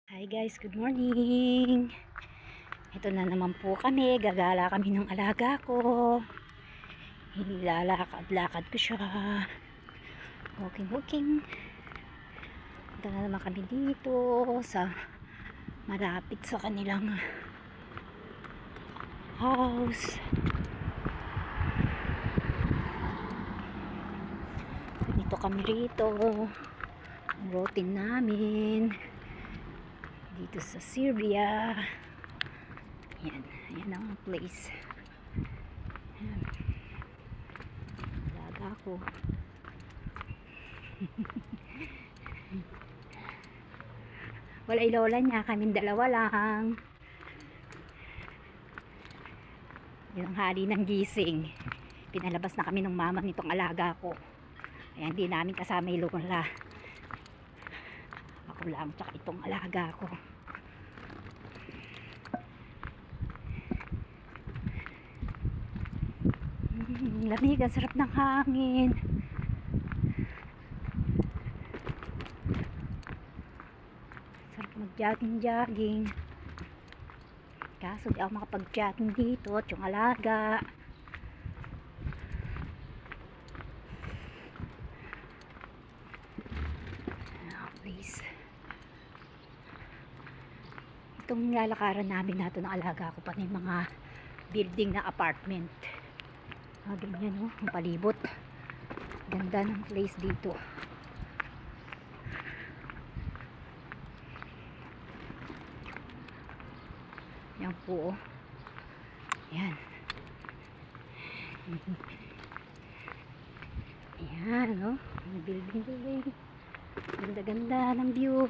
Hi guys, good morning. Ito na naman po kami. Gagala kami ng alaga ko. Hilalakad-lakad ko siya. Walking. Ito na naman kami dito sa malapit sa kanilang house. Dito kami rito. Ang routine namin dito sa Serbia. Yan ang place. Yan. Alaga ko. Wala lola niya, kaming dalawa lang. Yun ang hali ng gising. Pinalabas na kami ng mama nitong alaga ko. Kaya hindi namin kasama yung lola. Ako lang, tsaka itong alaga ko. Lamig, ang sarap ng hangin. Sarap mag-jogging. Kaso di ako makapag-jogging dito at yung alaga. Please. Itong lalakaran namin nato ng alaga ko pa ng mga building na apartment. Ganyan oh, ang palibot. Ganda ng place dito. Yan po oh. Yan. Yan oh. Building. Ganda-ganda ng view.